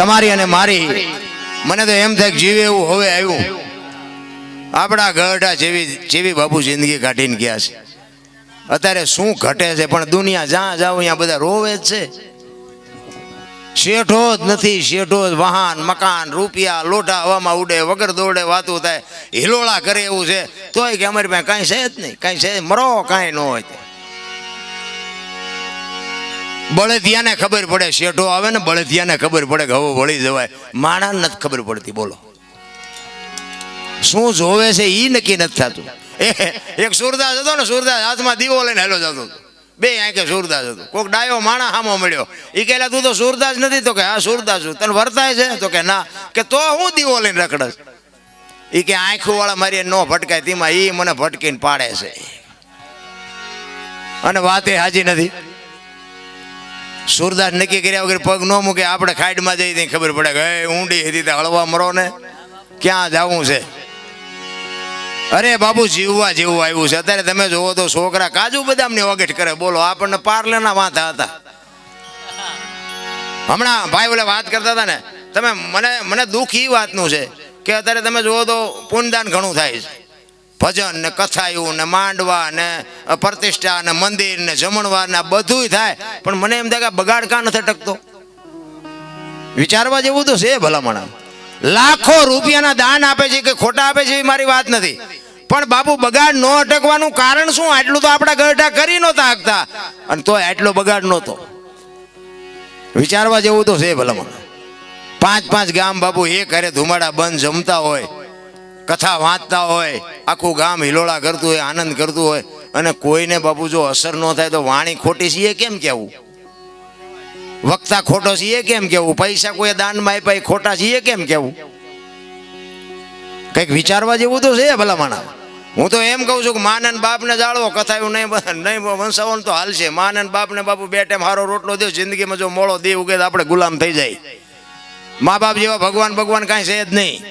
તમારી અને મારી મને તો એમ થાય જીવે એવું હવે આવ્યું આપણા ગઢા જેવી બાપુ જિંદગી કાઢીને ગયા છે અત્યારે શું ઘટે છે પણ દુનિયા જ્યાં જાવ અહીંયા બધા રોવે જ છે શેઠો જ નથી શેઠો જ વાહન મકાન રૂપિયા લોટા હવામાં ઉડે વગર દોડે વાતું થાય હિલોળા કરે એવું છે તોય કે અમારી પાસે કાંઈ છે જ નહીં કાંઈ છે મરો કાંઈ ન હોય બળદિયાને ખબર પડે શેઠો આવે ને બળદિયાને ખબર પડે કે હવે વળી જવાય માણસને નથી ખબર પડતી બોલો શું જોવે છે એ નક્કી નથી થતું એક સુરદાસ હતો ને સુરદાસ હાથમાં દીવો લઈને હેલો જતો બે આંખે સુરદાસ હતો કોઈક ડાયો માણા હામો મળ્યો એ કહેલા તું તો સુરદાસ નથી તો કે હા સુરદાસ છું તને વર્તાય છે તો કે ના કે તો હું દીવો લઈને રખડસ એ કે આંખો વાળા મારી ન ભટકાય તેમાં એ મને ભટકીને પાડે છે અને વાત એ હાજી નથી સુરદાસ નક્કી કર્યા વગર પગ ન મૂકે આપણે ખાઈડમાં જઈ ત્યાં ખબર પડે કે ઊંડી હતી ત્યાં હળવા મરો ને ક્યાં જવું છે અરે બાબુ જીવવા જેવું આવ્યું છે અત્યારે તમે જોવો તો છોકરા કાજુ બદામની વગેટ કરે બોલો આપણને પાર્લેના વાંધા હતા હમણાં ભાઈ બોલે વાત કરતા હતા ને તમે મને દુઃખ એ વાતનું છે કે અત્યારે તમે જોવો તો પુણ્યદાન ઘણું થાય છે ભજન ને કથાયું ને માંડવા ને પ્રતિષ્ઠા ને મંદિર ને જમણવાર ને બધું થાય પણ મને એમ થાય કે બગાડ કાં નથી ટકતો વિચારવા જેવું તો છે ભલામણ લાખો રૂપિયાના દાન આપે છે કે ખોટા આપે છે એ મારી વાત નથી પણ બાપુ બગાડ ન અટકવાનું કારણ શું આટલું તો આપણા ગઢા કરી નહોતા શકતા અને તો આટલો બગાડ નહોતો વિચારવા જેવું તો છે ભલામણ 5-5 ગામ બાપુ એ કરે ધુમાડા બંધ જમતા હોય કથા વાંચતા હોય આખું ગામ હિલોળા કરતું હોય આનંદ કરતું હોય અને કોઈને બાપુ જો અસર ન થાય તો વાણી ખોટી છે કેમ કેવું વક્તા ખોટો છે કેમ કેવું પૈસા કોઈ દાનમાં આપ્યા ખોટા છે કેમ કેવું કંઈક વિચારવા જેવું તો છે ભલામણા હું તો એમ કહું છું કે માન અને બાપને જાળવો કથાયું નહીં વંશાવન તો હાલ છે માન અને બાપને બાપુ બે ટાઈમ હારો રોટલો દે જિંદગીમાં જો મોળો દે ઉગે તો આપણે ગુલામ થઈ જાય મા બાપ જેવા ભગવાન કાંઈ છે જ નહીં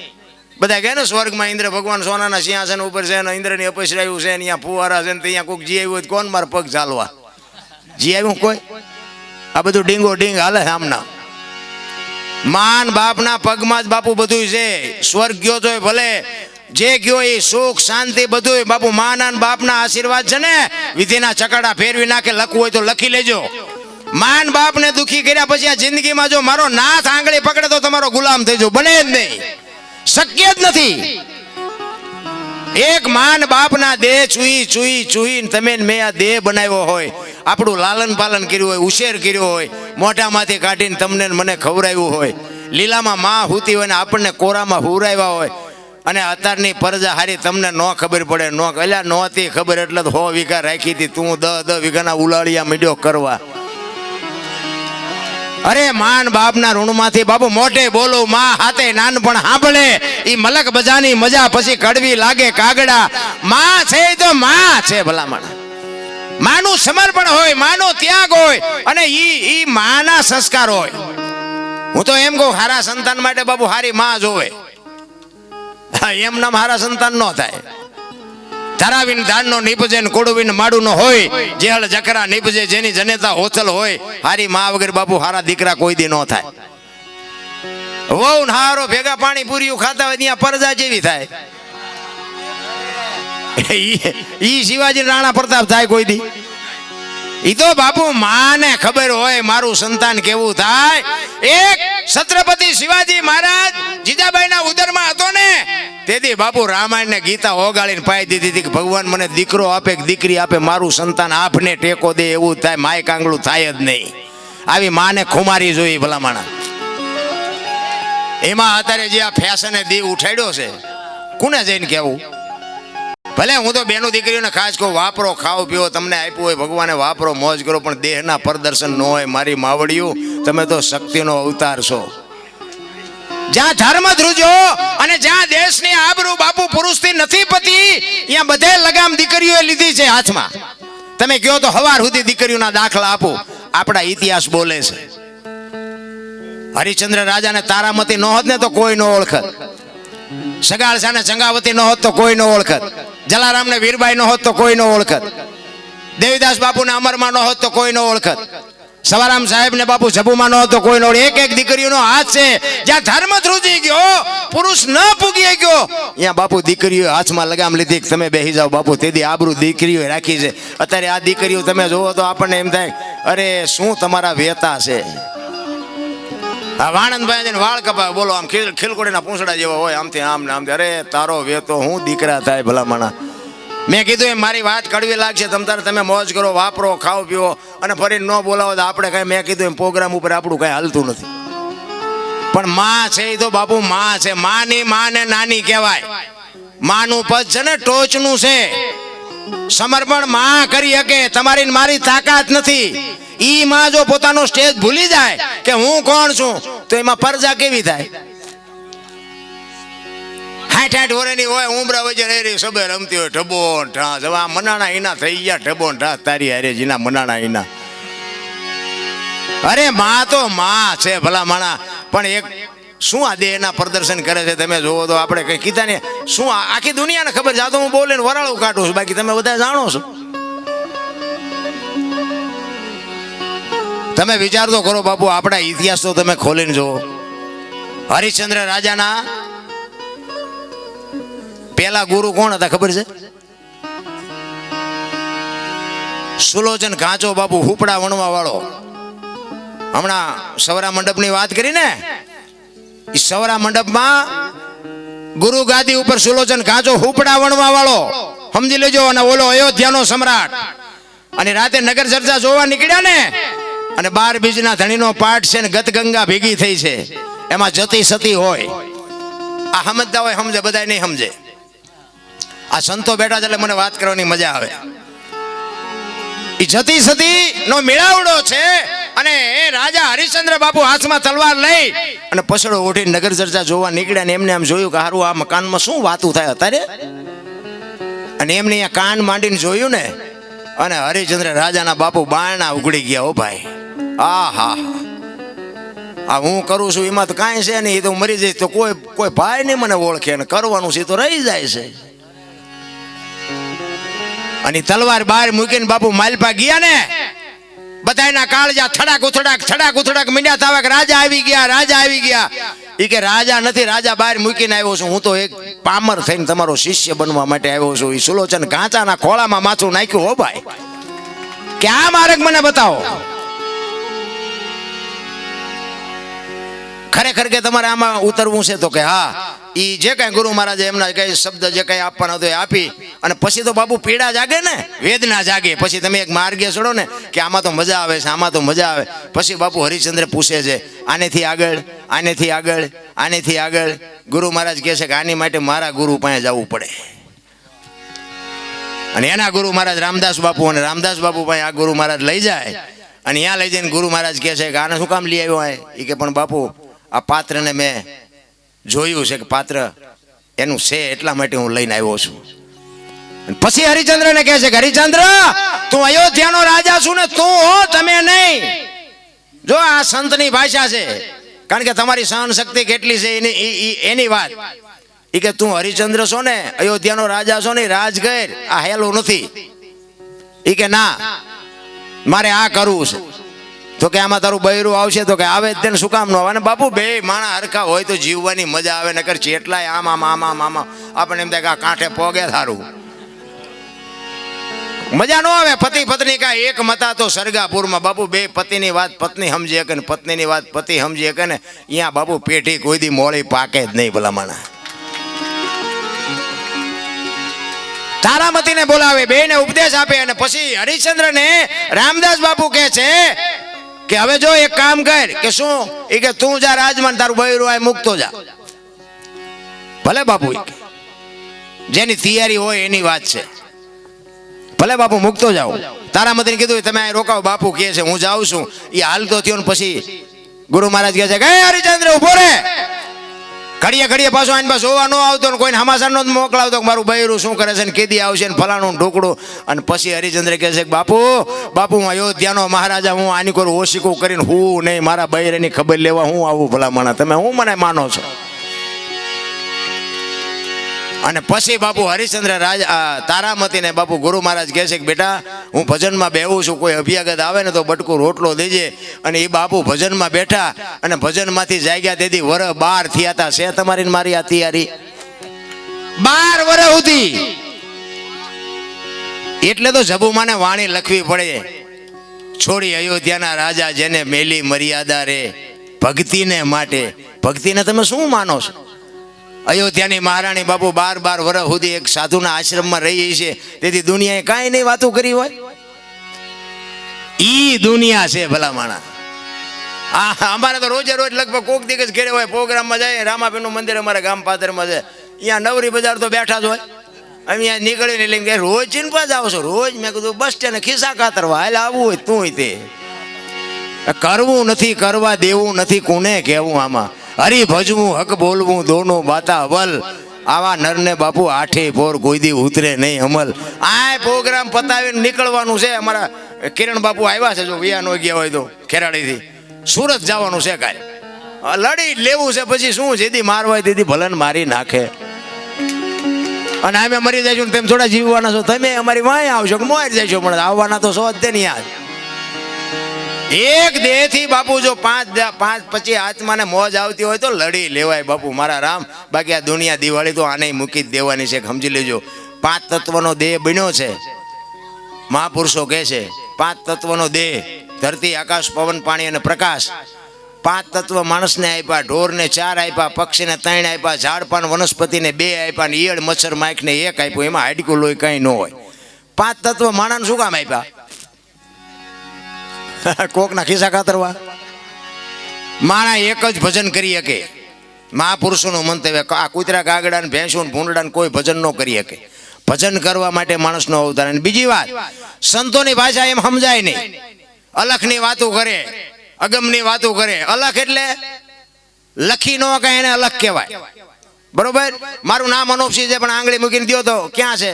બધા કહે ને સ્વર્ગમાં ઇન્દ્ર ભગવાન સોનાના સિંહાસન ઉપર છે ને ઇન્દ્રની અપસરાયું છે ને અહીંયા ફુવારા છે ને ત્યાં કોઈક જી આવ્યું કોણ મારે પગ ચાલવા જી આવ્યું કોઈ આ બધું ડીંગો ડીંગ હાલે સામના માન બાપના પગમાં જ બાપુ બધું છે સ્વર્ગ ગયો તો ભલે જે ગયો એ સુખ શાંતિ બધું બાપુ માના બાપના આશીર્વાદ છે ને વિધિના ચકડા ફેરવી નાખે લખવું હોય તો લખી લેજો માન બાપને દુખી કર્યા પછી આ જિંદગીમાં જો મારો નાથ આંગળી પકડે તો તમારો ગુલામ થઈ જાવ બને જ નહીં શક્ય જ નથી એક માન બાપના દેહ ચૂઈ તમે મેં આ દેહ બનાવ્યો હોય આપણું લાલન પાલન કર્યું હોય ઉછેર કર્યો હોય મોઢામાંથી કાઢીને તમને મને ખવડાવ્યું હોય લીલામાં માં હૂતી હોય ને આપણને કોરામાં હુરાવ્યા હોય અને અત્યારની પરજા હારી તમને ન ખબર પડે ન એટલે નહોતી ખબર એટલે તો 100 વીઘા રાખી હતી તું 10 વીઘાના ઉલાળિયા મીડ્યો કરવા અરે માન બાપના ઋણમાંથી બાપુ મોઢે બોલો માં હાથે નાનપણ સાંભળે ઈ મલક બજાની મજા પછી કડવી લાગે કાગડા માં છે તો માં છે ભલામણ માનું સમર્પણ હોય માનો ત્યાગ હોય અને ઈ માના સંસ્કાર હોય હું તો એમ કહું હારા સંતાન માટે બાપુ હારી માં જોવે એમ નામ હારા સંતાન ન થાય ધરાવીને ધાનનો નીપજે ને કોડવીને માડુનો હોય જેહળ જકરા નીપજે જેની જનેતા હોથલ હોય હારી માં વગર બાપુ હારા દીકરા કોઈ દી ન થાય વહુ ને હારો ભેગા પાણી પૂરીયું ખાતા હોય ત્યાં પરજા જેવી થાય ઈ શિવાજી રાણા પ્રતાપ થાય કોઈ દી ઈ તો બાપુ માને ખબર હોય મારું સંતાન કેવું થાય એક છત્રપતિ શિવાજી મહારાજ જીજાબાઈના ઉદરમાં હતો ને તેથી બાપુ રામાયણ ને ગીતા ઓગાળીને પાઈ દીધી હતી કે ભગવાન મને દીકરો આપે કે દીકરી આપે મારું સંતાન આપને ટેકો દે એવું થાય માય કાંગળું થાય જ નહીં આવી માને ખુમારી જોઈ ભલામણા એમાં અત્યારે જે આ ફેશને દી ઉઠાડ્યો છે કોને જઈને કેવું ભલે હું તો બેનો દીકરીઓને ખાસ કહું વાપરો ખાઓ પીઓ તમને આપ્યું હોય ભગવાને વાપરો મોજ કરો પણ દેહના પ્રદર્શન ન હોય મારી માવડિયું તમે તો શક્તિનો અવતાર છો જ્યાં ધર્મ ધ્રુજો અને જ્યાં દેશની આબરૂ બાપુ પુરુષથી નથી પતી ત્યાં બધે લગામ દીકરીઓએ લીધી છે હાથમાં તમે કહો તો હવાર સુધી દીકરીઓના દાખલા આપો આપણા ઇતિહાસ બોલે છે હરિશ્ચંદ્ર રાજાને તારામતી ન હોત ને તો કોઈ ન ઓળખત સગાળસાને ચંગાવતી ન હોત તો કોઈ ન ઓળખત જલારામને વીરબાઈ ન હોત તો કોઈ ન ઓળખત દેવીદાસ બાપુને અમરમાં ન હોત તો કોઈ ન ઓળખત સવારામ સાહેબ ને બાપુ જબુમાં નો હતો કોઈનો, એક એક દીકરીઓનો હાથ છે. જ્યાં ધર્મ ધ્રુજી ગયો, પુરુષ ન પૂગી ગયો, ત્યાં બાપુ દીકરીઓ હાથમાં લગામ લીધી, તમે બેસી જાઓ બાપુ. તેથી આબરૂ દીકરીઓ રાખી છે. અત્યારે આ દીકરીઓ તમે જોવો તો આપણને એમ થાય, અરે શું તમારા વેતા છે. આ વાણંદભાઈ વાળ કપાવે, બોલો આમ ખીલકોડીના પૂંછડા જેવા હોય, આમથી આમ ને આમથી. અરે તારો વેતો હું દીકરા થાય ભલામણા. મેં કીધું એમ મારી વાત કડવી લાગશે, તમે મોજ કરો, વાપરો, ખાઓ પીવો, અને ફરી ન બોલાવો તો આપણે કઈ, મેં કીધું એમ પ્રોગ્રામ ઉપર આપણું કઈ હાલતું નથી. પણ માં છે એ તો બાપુ માં છે. માની માં ને નાની કહેવાય. માનું પદ છે ને ટોચનું છે. સમર્પણ માં કરી શકે, તમારી ને મારી તાકાત નથી. ઈ માં જો પોતાનો સ્ટેજ ભૂલી જાય કે હું કોણ છું, તો એમાં પરજા કેવી થાય. 60 વર્ષની હોય, ઉમરા વચ્ચે રહી સબે રમતી હોય, ઢબો ઢાસ. હવે આ મનાણા ઈના થઈ ગયા, ઢબો ઢાસ તારી હારે જીના મનાણા ઈના. અરે માં તો માં છે ભલા માણા. પણ એક શું આ દેહના પ્રદર્શન કરે છે તમે જોવો તો. આપણે કઈ કીધા ને શું આખી દુનિયાને ખબર છે. આ તો હું બોલીને વરાળું કાઢું છું, બાકી તમે બધા જાણો છો. તમે વિચાર તો કરો બાપુ, આપણા ઇતિહાસ તો તમે ખોલીને જુઓ. હરિશ્ચંદ્ર રાજાના પેલા ગુરુ કોણ હતા ખબર છે? સુલોચન ઘાંચો બાપુ, હુપડા વણવા વાળો. હમણાં સવરા મંડપની વાત કરી ને, એ સવરા મંડપમાં ગુરુ ગાદી ઉપર સુલોચન ઘાંચો, હુપડા વણવા વાળો, સમજી લેજો. અને ઓલો અયોધ્યાનો સમ્રાટ. અને રાતે નગર ચર્ચા જોવા નીકળ્યા ને, અને 12 બીજના ધણીનો પાઠ છે ને ગત ગંગા ભેગી થઈ છે, એમાં જતી સતી હોય. આ સમજતા હોય સમજે, બધા નહીં સમજે. આ સંતો બેઠા છે એટલે મને વાત કરવાની મજા આવે. એ જતી સતી નો મેળાવડો છે. અને રાજા હરિશ્ચંદ્ર બાપુ હાથમાં તલવાર લઈ અને પછડો ઉઠીને નગર ચર્ચા જોવા નીકળ્યા. ને એમને આમ જોયું કે હારું આ મકાનમાં શું વાતું થાય અત્યારે. અને એમને અહીંયા કાન માંડીને જોયું ને, અને હરિશ્ચંદ્ર રાજાના બાપુ બારણા ઉઘડી ગયા. ઓ ભાઈ, આ હું કરું છું એમાં તો કાંઈ છે નહીં. એ તો મરી જઈશ તો કોઈ ભાઈ નહીં મને ઓળખે, અને કરવાનું છે તો રહી જાય છે. અને તલવાર બહાર મૂકીને બાપુ માલપા ગયા ને, બધાના કાળજા થડાક ઉથડાક મીંડ્યા થાવા કે રાજા આવી ગયા, રાજા આવી ગયા. એ કે રાજા નથી, રાજા બહાર મૂકીને આવ્યો છું. હું તો એક પામર થઈને તમારો શિષ્ય બનવા માટે આવ્યો છું. એ સુલોચન ઘાંચાના ખોળામાં માથું નાખ્યું. હો ભાઈ, કે આ માર્ગ મને બતાવો. ખરેખર કે તમારે આમાં ઉતરવું છે તો કે હા. ઈ જે કઈ ગુરુ મહારાજે એમના કઈ શબ્દ જે કઈ આપવાનો હતો એ આપી. અને પછી તો બાપુ પીડા જાગે ને, વેદના જાગે. પછી તમે એક માર્ગે ચડો ને કે આમાં તો મજા આવે છે, આમાં તો મજા આવે. પછી બાપુ હરિશ્ચંદ્ર પૂછે છે, આનેથી આગળ, આનેથી આગળ, આનેથી આગળ. ગુરુ મહારાજ કહે છે કે આની માટે મારા ગુરુ પાસે જવું પડે. અને એના ગુરુ મહારાજ રામદાસ બાપુ, અને રામદાસ બાપુ પાસે આ ગુરુ મહારાજ લઈ જાય. અને ત્યાં લઈ જઈને ગુરુ મહારાજ કહે છે કે આને શું કામ લઈ આવ્યો? એ કે પણ બાપુ આ પાત્રને મેં જોયું છે કે પાત્ર એનું છે, એટલા માટે હું લઈને આવ્યો છું. પછી હરિશ્ચંદ્રને કહે છે કે હરિશ્ચંદ્ર, તું અયોધ્યાનો રાજા છું ને, તું હો, તમે નહીં. જો આ સંતની ભાષા છે, કારણ કે તમારી સહન શક્તિ કેટલી છે એની વાત. એ કે તું હરિશ્ચંદ્ર છો ને, અયોધ્યાનો રાજા છો ને, રાજગર આ હેલું નથી. એ કે ના, મારે આ કરવું છે. તો કે આમાં તારું બૈરું આવશે? તો કે આવે જ તેને, શું કામ ન આવે? અને બાપુ બે માણા હરખા હોય તો જીવવાની મજા આવે. નકર ચેટલાય આમ આપણને એમ થાય કે આ કાંઠે પોગે થારું, મજા ન આવે. પતિ પત્ની કા એક મતા તો સરગાપુરમાં. બાપુ બે પતિની વાત પત્ની સમજી શકે ને પત્નીની વાત પતિ સમજી શકે ને, અહીંયા બાપુ પેઢી કોઈ દી મોળી પાકે જ નહીં ભલામણા. તારામતીને બોલાવે, બેને ઉપદેશ આપે. અને પછી હરિશ્ચંદ્રને રામદાસ બાપુ કહે છે કે હવે જો એક કામ કર. કે શું? એ કે તું જા રાજમાં, તારું બૈરું આ મૂકતો જા. ભલે બાપુ, જેની તૈયારી હોય એની વાત છે. ભલે બાપુ મૂકતો જાઓ. તારામતીને કીધું તમે અહીં રોકાવ, બાપુ કહે છે હું જાઉં છું. એ હાલતો થયો ને પછી ગુરુ મહારાજ કહે છે કે હરિશ્ચંદ્ર ઉભો રે. ઘડીએ પાછો આને પાસે જોવા ન આવતો ને કોઈને હમાસર નો મોકલાવતો કે મારું બૈરું શું કરે છે ને કેદી આવશે ને ફલાણું ઢોકડું. અને પછી હરિશ્ચંદ્ર કહે છે કે બાપુ હું અયોધ્યાનો મહારાજા, હું આની કોઈ ઓશિકું કરીને હું નહીં, મારા બૈરાની ખબર લેવા હું આવું ભલામણા. તમે હું મને માનો છો? અને પછી બાપુ હરિશ્ચંદ્ર તારામતી ને બાપુ ગુરુ મહારાજ કહે છે કે બેટા હું ભજનમાં બેહું છું, કોઈ અભ્યાગત આવે ને તો બટકું રોટલો દેજે. અને એ બાપુ ભજનમાં બેઠા અને ભજનમાંથી જાગ્યા તેથી વર 12 થયા હતા. છે તમારી ને મારી આ તૈયારી 12 વર સુધી. એટલે તો જબુમાને વાણી લખવી પડે, છોડી અયોધ્યાના રાજા જેને મેલી મર્યાદા રે ભક્તિને માટે. ભક્તિને તમે શું માનો છો? અયોધ્યાની મહારાણી બાપુ 12 વર્ષ સુધી એક સાધુના આશ્રમમાં રહી છે, તેથી દુનિયાએ કાંઈ નહીં વાતો કરી હોય. ઈ દુનિયા છે ભલા માણા. અમારે તો રોજે રોજ લગભગ કોક દિવસ ઘેરે હોય, પ્રોગ્રામમાં જાય. રામાપીરનું મંદિર અમારા ગામ પાદરમાં છે, અહીંયા નવરી બજાર તો બેઠા જ હોય. અહીંયા નીકળીને લઈને કે રોજ ચીનપા જાવ છો? રોજ. મેં કીધું બસ સ્ટેન્ડ ખિસ્સા કાતરવા હાલ આવવું હોય તું તે. કરવું નથી, કરવા દેવું નથી, કોને કહેવું? આમાં હરી ભજવું, હક બોલવું, દોનો બાતા અવલ. આવા નરને બાપુ 8 પોર કોઈ દી ઉતરે નહીં અમલ. આ પ્રોગ્રામ પતાવીને નીકળવાનું છે. અમારા કિરણ બાપુ આવ્યા છે, જો વિયા નો ગયા હોય તો ખેરાડીથી સુરત જવાનું છે. કાલે લડી લેવું છે, પછી શું જેથી મારવાય તેથી ભલન મારી નાખે. અને અમે મરી જઈશું તેમ થોડા જીવવાના છો? તમે અમારી વાંય આવશો કે મોર જઈશો, પણ આવવાના તો સો જ તે નહીં. યાર એક દેહ થી બાપુ જો 5-25 આત્માને મોજ આવતી હોય તો લડી લેવાય બાપુ મારા રામ. બાકી આ દુનિયા દિવાળી તો આને મૂકી જ દેવાની છે, સમજી લેજો. 5 તત્વનો દેહ બન્યો છે. મહાપુરુષો કહે છે 5 તત્વનો દેહ, ધરતી, આકાશ, પવન, પાણી અને પ્રકાશ. 5 તત્વ માણસને આપ્યા, ઢોરને 4 આપ્યા, પક્ષીને 3 આપ્યા, ઝાડપાન વનસ્પતિને 2 આપ્યા, ને ઈયળ મચ્છર માખને 1 આપ્યું. એમાં હાડકું લોહી કઈ ન હોય. 5 તત્વ માણસને શું કામ આપ્યા? કોકના ખિસ્સા કાતરવા? માણા એક જ ભજન કરી શકે. મહાપુરુષોનું મંતવ્ય, આ કૂતરા, કાગડા, ભેંસું, ભૂંડડા કોઈ ભજન ન કરી શકે. ભજન કરવા માટે માણસનો અવતાર. અને બીજી વાત, સંતોની ભાષા એમ સમજાય નહીં. અલખની વાતો કરે, અગમની વાતો કરે. અલખ એટલે લખી ન કહે એને અલખ કહેવાય. બરોબર? મારું નામ અનોપસિંહ છે, પણ આંગળી મૂકીને દો તો ક્યાં છે?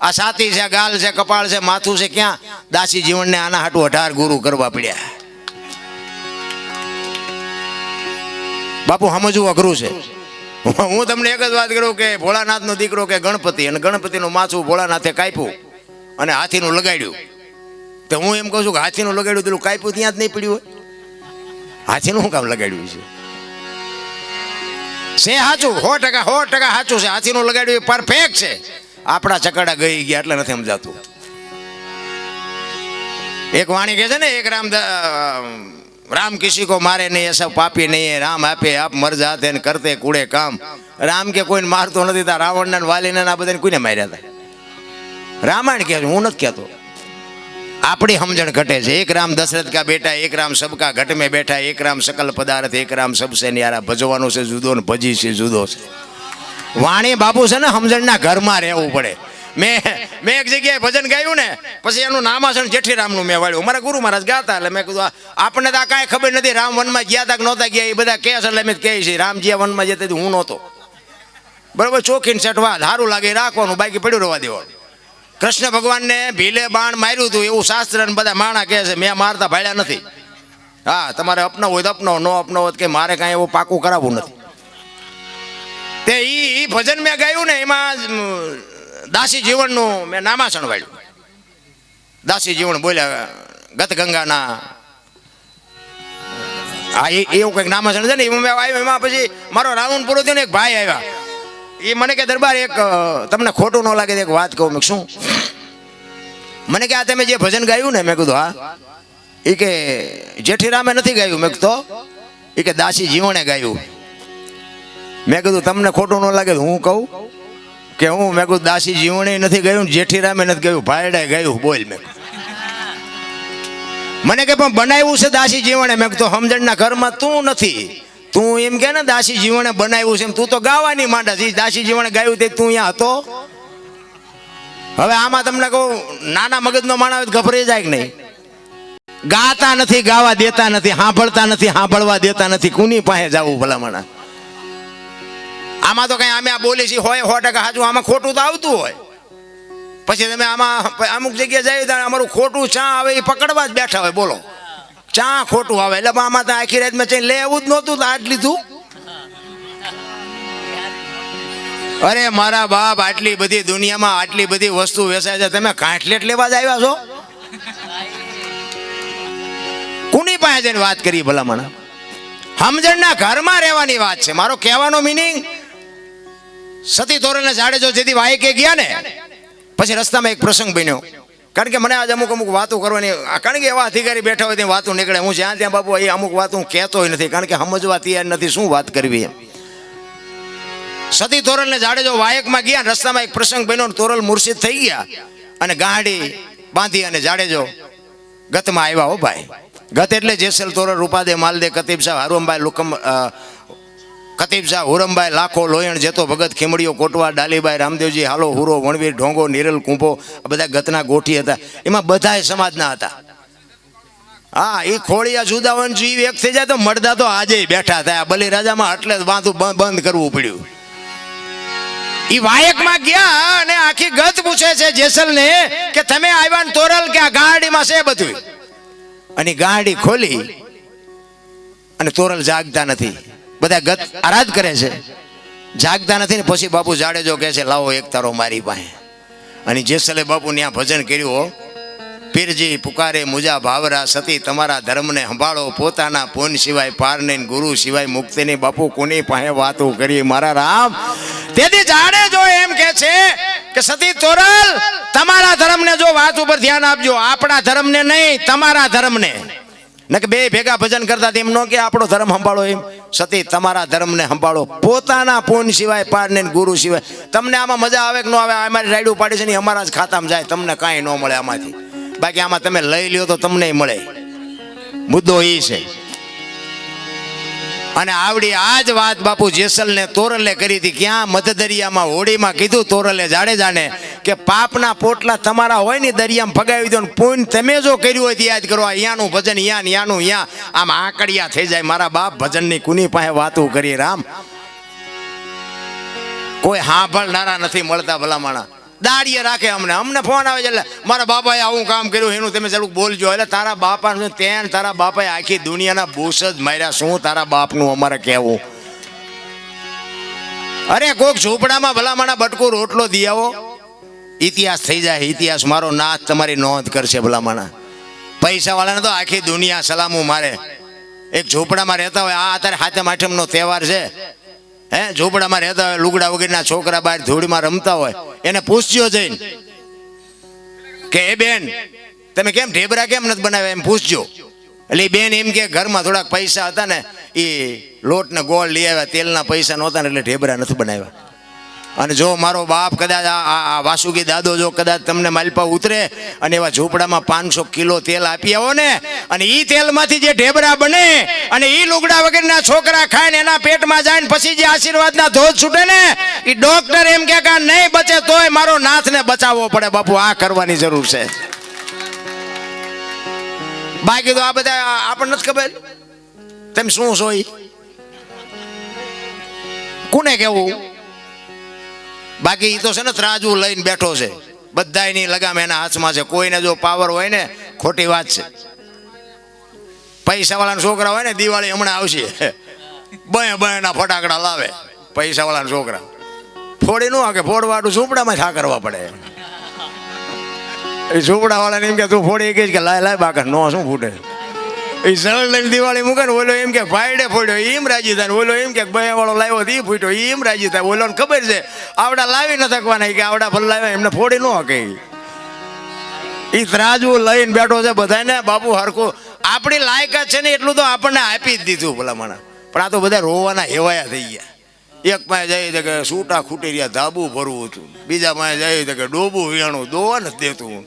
આ છાતી છે, ગાલ છે, કપાળ છે, માથું છે, ક્યાં? દાસી જીવનને આના હાટું 18 ગુરુ કરવા પડ્યા. બાપુ સમજવું અઘરું છે. હું તમને એક જ વાત કરું કે ભોળાનાથનો દીકરો કે ગણપતિ, અને ગણપતિનું માથું ભોળાનાથે કાપ્યું અને હાથીનું લગાડ્યું. તો હું એમ કહું છું કે હાથીનું લગાડ્યું પેલું કાપ્યું ત્યાં જ નહીં પડ્યું હોય? હાથીનું શું કામ લગાડ્યું છે? સાચું 100% સાચું છે. હાથીનું લગાડ્યું પરફેક્ટ છે. આપણા ચકડા ગઈ ગયા એટલે નથી સમજાતું. એક વાણી કહે છે ને, એક રામ કિસી કો મારે નહીં, એ સબ પાપી નહીં, રામ આપે આપ મર જાતે ને કરતે કુડે કામ. રામ કે કોઈને મારતો નથી. તા રાવણને વાલીને આ બધાને કોઈને માર્યા હતા? રામાયણ કહે છે, હું નથી કહેતો. આપણી સમજણ ઘટે છે. એક રામ દશરથ કા બેટા, એક રામ સબકા ઘટ में બેઠા, એક રામ सकल पदार्थ, एक राम सबसे न्यारा. ભજવાનું છે જુદો ને ભજી છે જુદો છે. વાણી બાપુ છે ને સમજણના ઘરમાં રહેવું પડે. મેં એક જગ્યાએ ભજન ગાયું ને, પછી એનું નામાસણ જેઠીરામનું મેં વાળ્યું. મારા ગુરુ મહારાજ ગાતા, એટલે મેં કીધું આપણને તો આ કાંઈ ખબર નથી રામ વનમાં ગયા તા કે નહોતા ગયા. એ બધા કહે છે એટલે મેં કહે છે રામજી વનમાં જતા હું નહોતો. બરોબર? ચોખીને સેઠવા સારું લાગે રાખવાનું, બાકી પડ્યું રહેવા દેવાનું. કૃષ્ણ ભગવાનને ભીલે બાણ માર્યું હતું એવું શાસ્ત્ર ને બધા માણા કહે છે. મેં મારતા ભાડ્યા નથી. હા, તમારે અપનાવ હોય તો અપનાવો, ન અપનાવો કે મારે કાંઈ એવું પાકું કરાવવું નથી. તે ઈ ભજન મેં ગાયું ને, એમાં દાસી જીવનનું મેં નામાસણ વાળ્યું. દાસી જીવન બોલ્યા ગત ગંગાના, હા એવું કંઈક નામાસણ છે ને. એમાં મેં આવ્યું. એમાં પછી મારો રાઉન્ડ પૂરો થયો ને એક ભાઈ આવ્યા. એ મને કે દરબાર એક તમને ખોટું ન લાગે એક વાત કહું. મેં શું? મને કે આ તમે જે ભજન ગાયું ને, મેં કીધું હા. એ કે જેઠીરામે નથી ગાયું. મેં કીધું એ કે દાસી જીવણે ગાયું. મેં કીધું તમને ખોટું ન લાગે હું કહું કે હું? મેં કીધું દાસી જીવણે નથી ગાયું, જેઠીરામે નથી ગાયું, ભાઈડાએ ગાયું. બોલ. મેં મને કે પણ બનાવ્યું છે દાસી જીવણે. મેં કીધું સમજણના ઘરમાં તું નથી. તું એમ કે ને દાસી જીવણે બનાવ્યું છે, તું તો ગાવાની માંડા છે. દાસી જીવણે ગાયું તે તું અહીંયા હતો? હવે આમાં તમને કહું, નાના મગજનો માણસ ગભરાઈ જાય કે નહીં? ગાતા નથી, ગાવા દેતા નથી, સાંભળતા નથી, સાંભળવા દેતા નથી. કોની પાસે જવું ભલામણા? આમાં તો કઈ અમે આ બોલી છીએ હોય 100% સાચું. આમાં ખોટું તો આવતું હોય. પછી તમે આમાં અમુક જગ્યાએ જાય તો અમારું ખોટું ચા આવે એ પકડવા જ બેઠા હોય. બોલો, ચા ખોટું આવે એટલે આમાં તો આખી રાતમાં ચા લેવું જ નહોતું તો આજ લીધું. અરે મારા બાપ, આટલી બધી દુનિયામાં આટલી બધી વસ્તુ વેચાય છે, તમે કાંઠલેટ લેવા જ આવ્યા છો? કોની પાસે જઈને વાત કરી ભલામણ? સમજણના ઘરમાં રહેવાની વાત છે. મારો કહેવાનો મિનિંગ, સતી તોરલને જાડેજો જેથી વાયકે ગયા ને પછી રસ્તામાં એક પ્રસંગ બન્યો. કારણ કે મને આજ અમુક વાતો કરવાની, કારણ કે એવા અધિકારી બેઠા હોય ત્યાં વાતો નીકળે. હું જ્યાં ત્યાં બાપુ એ અમુક વાત હું કહેતો નથી, કારણ કે સમજવા તૈયાર નથી શું વાત કરવી એમ. સતી તોરલને જાડેજો વાયકમાં ગયા, રસ્તામાં એક પ્રસંગ બન્યો, તોરલ મુર્શિદ થઈ ગયા અને ગાડી બાંધી અને જાડેજો ગતમાં આવ્યા. હો ભાઈ, ગત એટલે જેસલ તોરલ, રૂપાદે, માલદે, કતીબ શાહ, હરુમભાઈ, કતીબ શાહ, હુરમભાઈ, લાખો, લોયણ, જેતો ભગત, ખીમડીઓ, કોટવા, ડાલીભાઈ, રામદેવજી, હાલો, હુરો, વણવીર, ઢોંગો, નિરલ, કુંભો, આ બધા ગતના ગોઠી હતા. એમાં બધાય સમાજના હતા. હા, એ ખોળિયા જુદા હોય જીવ એક થઈ જાય તો મળદા તો આજે બેઠા થાય. બલિરાજામાં એટલે જ વાંધું બંધ કરવું પડ્યું. એ વાયકમાં ગયા અને આખી ગત પૂછે છે જેસલને કે તમે આવ્યા ને તોરલ કે આ ગાડીમાં છે બધું? અને ગાડી ખોલી અને તોરલ જાગતા નથી. બધા ગત આરાધ કરે છે, જાગતા નથી ને પછી બાપુ જાડેજો કહે છે લાવો એક તારો મારી પાસે. અને જેસલે બાપુ ત્યાં ભજન કર્યું. પીરજી પુકારે મુજા ભાવરા, સતી તમારા ધર્મને સંભાળો, પોતાના પૂન સિવાય પાર નહીં, ગુરુ સિવાય મુક્તિ નહીં. બાપુ કોની પાસે વાતો કરી મારા રામ? તેથી જાડેજો એમ કે છે કે સતી તોરલ તમારા ધર્મને જો વાત ઉપર ધ્યાન આપજો, આપણા ધર્મને નહીં, તમારા ધર્મને. ને કે બે ભેગા ભજન કરતા તેમ નો કે આપણો ધર્મ સંભાળો. એમ સતી તમારા ધર્મને સંભાળો, પોતાના પૂન સિવાય પાર નહીં, ગુરુ સિવાય. તમને આમાં મજા આવે કે ન આવે? અમારી રાયડું પાડી છે ને અમારા જ ખાતામાં જાય, તમને કાંઈ ન મળે આમાંથી. બાકી આમાં તમે લઈ લ્યો તો તમને મળે. મુદ્દો એ છે. અને આવડી આ જ વાત બાપુ જેસલને તોરલે કરી હતી. ક્યાં? મધદરિયામાં હોડીમાં કીધું તોરલે જાડેજાને કે પાપના પોટલા તમારા હોય ને દરિયામાં ફગાવી દો, પુણ્ય તમે જો કર્યું હોય તો યાદ કરો. અહીંયાનું ભજન યાનું યા, આમ આકડિયા થઈ જાય. મારા બાપ ભજનની કુની પાસે વાતું કરી રામ? કોઈ સાંભળનારા નથી મળતા ભલામણા. દાડીએ રાખે. અમને ફોન આવે છે એટલે મારા બાપાએ આવું કામ કર્યું એનું તમે ચાલુ બોલજો. એટલે તારા બાપા તારા બાપાએ આખી દુનિયાના બૂસ જ માર્યા. શું તારા બાપનું અમારે કહેવું? અરે કોક ઝૂંપડામાં ભલામણા બટકું રોટલો દી આવો, ઇતિહાસ થઈ જાય. ઇતિહાસ મારો નાથ તમારી નોંધ કરશે ભલામણા. પૈસા વાળાને તો આખી દુનિયા સલામું મારે. એક ઝૂંપડામાં રહેતા હોય, આ અત્યારે હાથમ આઠમનો તહેવાર છે, હે ઝૂંપડામાં રહેતા હોય, લુગડા વગરના છોકરા બહાર ધૂળમાં રમતા હોય, એને પૂછજો જઈને કે એ બેન તમે કેમ ઢેબરા કેમ નથી બનાવ્યા? એમ પૂછજો. એટલે એ બેન એમ કે ઘરમાં થોડાક પૈસા હતા ને એ લોટ ને ગોળ લઈ આવ્યા, તેલના પૈસા નહોતા ને એટલે ઢેબરા નથી બનાવ્યા. અને જો મારો બાપ કદાચ આ વાસુકી દાદો જો કદાચ તમને માલપા ઉતરે અને એવા ઝૂંપડામાં 500 કિલો તેલ આપી આવો ને, અને એ તેલમાંથી જે ઢેબરા બને અને એ લુગડા વગરના છોકરા ખાય ને એના પેટમાં જાય ને પછી જે આશીર્વાદના ધોધ છૂટે ને, એ ડોક્ટર એમ કે નહીં બચે તોય મારો નાથને બચાવવો પડે. બાપુ આ કરવાની જરૂર છે. બાકી તો આ બધા આપણને નથી ખબર તમે શું છો. કોને કેવું? બાકી તો છે ને ત્રાજવું લઈને બેઠો છે, બધાયની લગામ એના હાથમાં છે. કોઈને જો પાવર હોય ને, ખોટી વાત છે. પૈસા વાળાના છોકરા હોય ને, દિવાળી હમણાં આવશે, બના ફટાકડા લાવે પૈસા વાળાના છોકરા. ફોડી નો કે ફોડવાડું ઝૂંપડામાં છા કરવા પડે. એ ઝૂંપડા વાળાને એમ કે તું ફોડી ગઈ કે લાય બાકા નો શું ફૂટે. એ સરળ લઈને દિવાળી મૂકે ને, ઓલો એમ કે ભાઈડે ફોડ્યો એમ રાજી થાય, ઓલો એમ કે બે વાળો લાવ્યો એ ફૂટ્યો એમ રાજી થાય. ઓલોને ખબર છે આવડા લાવી ન થકવાના કે આવડા ભલે લાવ્યા એમને ફોડી ન હકે. એ ત્રાજવું લઈને બેઠો છે બધાને. બાપુ હરખું આપણી લાયકાત છે ને એટલું તો આપણને આપી જ દીધું ભલામણા. પણ આ તો બધા રોવાના હેવાયા થઈ ગયા. એક પાસે જાય કે સૂટા ખૂટી રહ્યા ધાબુ ભરવું હતું, બીજા પાસે જાય કે ડોબું વીણું દોવા નથી દેતું,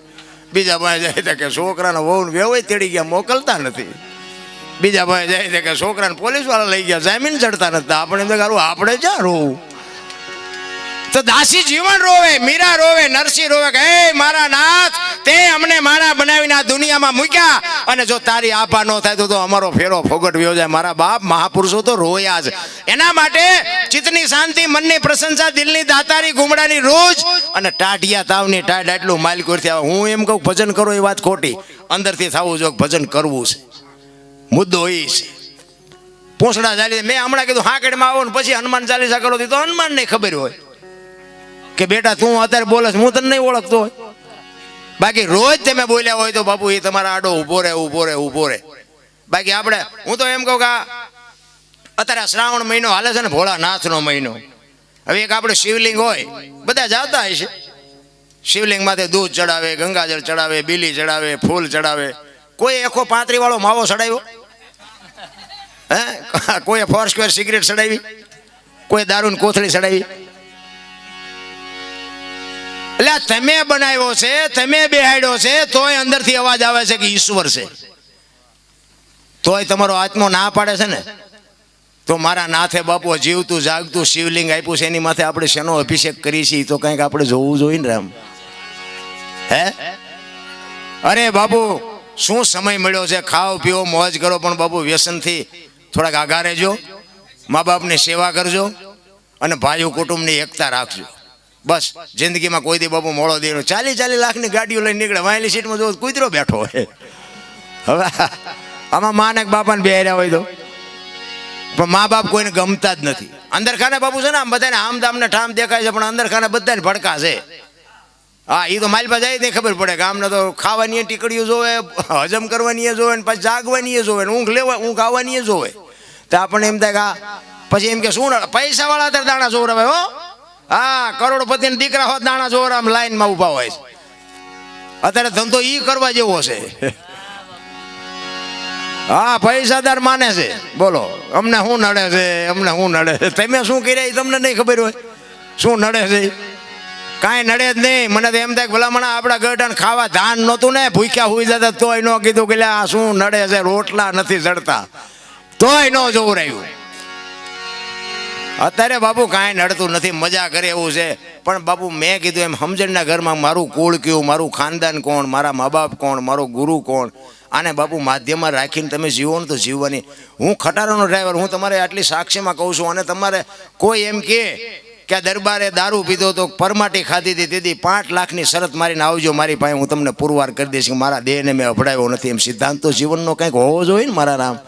બીજા પાસે જાય કે છોકરાને વહુ વેવાય તેડી ગયા મોકલતા નથી, બીજા પાસે જાય કે છોકરાને પોલીસ વાળા લઈ ગયા જામીન ચડતા નથી. આપણે આપણે ક્યાં રોવું? તો દાસી જીવન રોવે, મીરા રોવે, નરસિંહ રોવે કે હે મારા નાથ તે અમને મારા બનાવીને આ દુનિયામાં મૂક્યા, અને જો તારી આભા ન થાય તો અમારો ફેરો ફોગટવ્યો જાય. મારા બાપ મહાપુરુષો તો રોયા જ. એના માટે ચિત્તની શાંતિ, મનની પ્રશંસા, દિલની દાતારી, ગુમડાની રોજ અને ટાઢિયા તાવની ટાઢ આટલું માલિકોરથી આવે. હું એમ કહું ભજન કરો એ વાત ખોટી, અંદરથી થવું જો ભજન કરવું છે. મુદ્દો એ છે. પૂંછડા ચાલી મેં હમણાં કીધું હાકડમાં આવો ને પછી હનુમાન ચાલીસા કરો તો હનુમાન ને ખબર હોય કે બેટા તું અત્યારે બોલે હું તને નહીં ઓળખતો હોય. બાકી રોજ તમે બોલ્યા હોય તો બાપુ એ તમારા આડો ઊભો રહે. બાકી આપણે હું તો એમ કહું કે અત્યારે શ્રાવણ મહિનો હાલે છે ને, ભોળાનાથનો મહિનો. હવે એક આપણે શિવલિંગ હોય, બધા જાતા હશે. શિવલિંગ માથે દૂધ ચડાવે, ગંગાજળ ચડાવે, બીલી ચડાવે, ફૂલ ચડાવે. કોઈ એકો 35 વાળો માવો ચડાવ્યો? હે? કોઈ 4 સ્ક્વેર સિગરેટ ચડાવી? કોઈ દારૂની કોથળી ચડાવી? એટલે તમે બનાવ્યો છે, તમે બેહાડ્યો છે, તોય અંદરથી અવાજ આવે છે કે ઈશ્વર છે. તોય તમારો આત્મો ના પાડે છે ને, તો મારા નાથે બાપુ જીવતું જાગતું શિવલિંગ આપ્યું છે, એની માથે આપણે શેનો અભિષેક કરી છીએ તો કંઈક આપણે જોવું જોઈએ ને રામ. હે? અરે બાપુ શું સમય મળ્યો છે, ખાઓ પીઓ મોજ કરો, પણ બાપુ વ્યસનથી થોડાક આઘા રહેજો, મા બાપની સેવા કરજો અને ભાઈઓ કુટુંબની એકતા રાખજો. બસ જિંદગીમાં કોઈ દી બાપુ મોડો દેનો 40 લાખની ગાડીઓ લઈને નીકળે, વાયલી સીટમાં જો કૂતરો બેઠો હોય. હવે આમાં મા ને બાપાને બેહર્યા હોય તો, પણ મા બાપ કોઈને ગમતા જ નથી. અંદર ખાને બાપુ છે ને આમ બધાને આમ દામને ઠામ દેખાય છે, પણ અંદર ખાને બધાને ભડકા છે. હા, એ તો મારી પાસે જાય નહીં ખબર પડે કે આમને તો ખાવાની ટીકડીઓ જોવે, હજમ કરવાની જોવે, ને પછી જાગવાની જોવે, ઊંઘ આવવાની જોવે. તો આપણને એમ થાય કે પછી એમ કે શું પૈસા વાળા અત્યારે દાણા જોવરાવે હો. હા, કરોડપતિના દીકરા હોત દાણા જોવરા આમ લાઈનમાં ઊભા હોય છે. અત્યારે ધંધો ઈ કરવા જેવો છે. હા, પૈસાદાર માને છે. બોલો અમને શું નડે છે, અમને શું નડે છે? તમે શું કર્યા એ તમને નહીં ખબર હોય. શું નડે છે? કાંઈ નડે જ નહીં. મને તો એમ થાય ભલામણ આપણા ગઢાને ખાવા ધાન નહોતું ને, ભૂખ્યા હોઈ જતા તોય ન કીધું કે આ શું નડે છે, રોટલા નથી જડતા, તોય ન જોવું રહ્યું. અત્યારે બાપુ કાંઈ નડતું નથી, મજા કરે એવું છે. પણ બાપુ મેં કીધું એમ સમજણના ઘરમાં મારું કુળ કયું, મારું ખાનદાન કોણ, મારા મા બાપ કોણ, મારો ગુરુ કોણ, આને બાપુ માધ્યમમાં રાખીને તમે જીવો ને તો જીવવાની. હું ખટારાનો ડ્રાઈવર, હું તમારે આટલી સાક્ષીમાં કહું છું. અને તમારે કોઈ એમ કે આ દરબારે દારૂ પીધો તો પરમાટી ખાધી હતી, તેથી 5 લાખની શરત મારીને આવજો મારી પાસે, હું તમને પુરવાર કરી દઈશ કે મારા દેહને મેં અભડાવ્યો નથી. એમ સિદ્ધાંત તો જીવનનો કંઈક હોવો જોઈએ ને મારા રામ.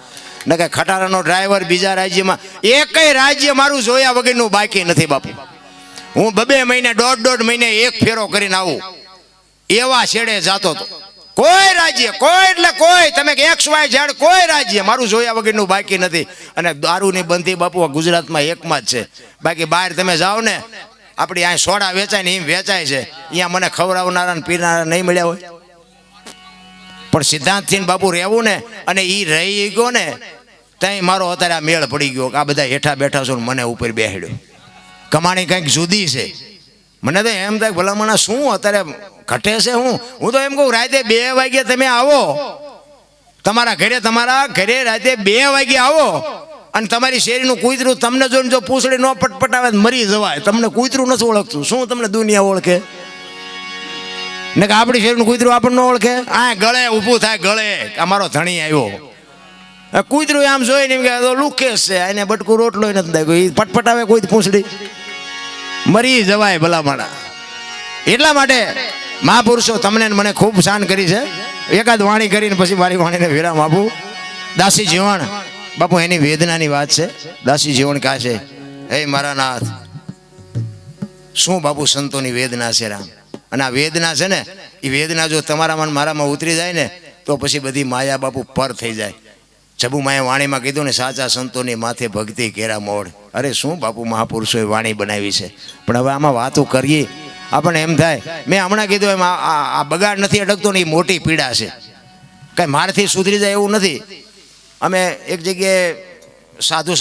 ને કે ખટારાનો ડ્રાઈવર બીજા રાજ્યમાં, એકય રાજ્ય મારું જોયા વગરનું બાકી નથી બાપુ. હું 2 મહિને 1.5 મહિને એક ફેરો કરીને આવું, એવા છેડે જાતો હતો. કોઈ રાજ્ય, કોઈ એટલે કોઈ, તમે XY Z કોઈ રાજ્ય મારું જોયા વગરનું બાકી નથી. અને દારૂની બંધી બાપુ ગુજરાતમાં એકમાં જ છે. બાકી બહાર તમે જાઓ ને, આપણી અહીં સોડા વેચાય ને એમ વેચાય છે, અહીંયા મને ખવડાવનારા ને પીનારા નહીં મળ્યા હોય. પણ સિદ્ધાંતથી બાપુ રહેવું ને, અને એ રહી ગયો ને ત્યાં મારો અત્યારે આ મેળ પડી ગયો કે આ બધા હેઠા બેઠા છો ને મને ઉપર બેહાડ્યો. કમાણી કંઈક જુદી છે. મને તો એમ થાય ભલામણા શું અત્યારે ઘટે છે. હું તો એમ કહું રાતે 2 વાગે તમે આવો તમારા ઘરે રાતે 2 વાગે આવો, અને તમારી શેરીનું કૂતરું તમને જોઈને જો પૂંછડી ન પટપટાવે મરી જવાય. તમને કૂતરું નથી ઓળખતું, શું તમને દુનિયા ઓળખે? ને કે આપણી શેરીનું કૂતરું આપણને ઓળખે? આ ગળે ઊભું થાય, ગળે અમારો ધણી આવ્યો. કૂતરું આમ જોઈને એમ કે લુકેશ છે, એને બટકું રોટલો નથી દાખ્યો, એ પટપટાવે કોઈ પૂંછડી મરી જવાય ભલામણા. એટલા માટે મહાપુરુષો તમને મને ખૂબ શાન કરી છે. એકાદ વાણી કરીને પછી મારી વાણીને વિરામ આપું. દાસી જીવણ બાપુ એની વેદનાની વાત છે. દાસી જીવણ કહે છે, હે મારા નાથ, શું બાપુ સંતોની વેદના છે રામ. અને આ વેદના છે ને, એ વેદના જો તમારામાં મારામાં ઉતરી જાય ને તો પછી બધી માયા બાપુ પર થઈ જાય. જબુમાએ વાણીમાં કીધું ને, સાચા સંતોની માથે ભક્તિ કેરા મોડ. અરે શું બાપુ મહાપુરુષોએ વાણી બનાવી છે. પણ હવે આમાં વાતો કરીએ આપણને એમ થાય, મેં હમણાં કીધું એમ આ બગાડ નથી અટકતો ને, એ મોટી પીડા છે. કાંઈ મારથી સુધરી જાય એવું નથી. અમે એક જગ્યાએ સાધુ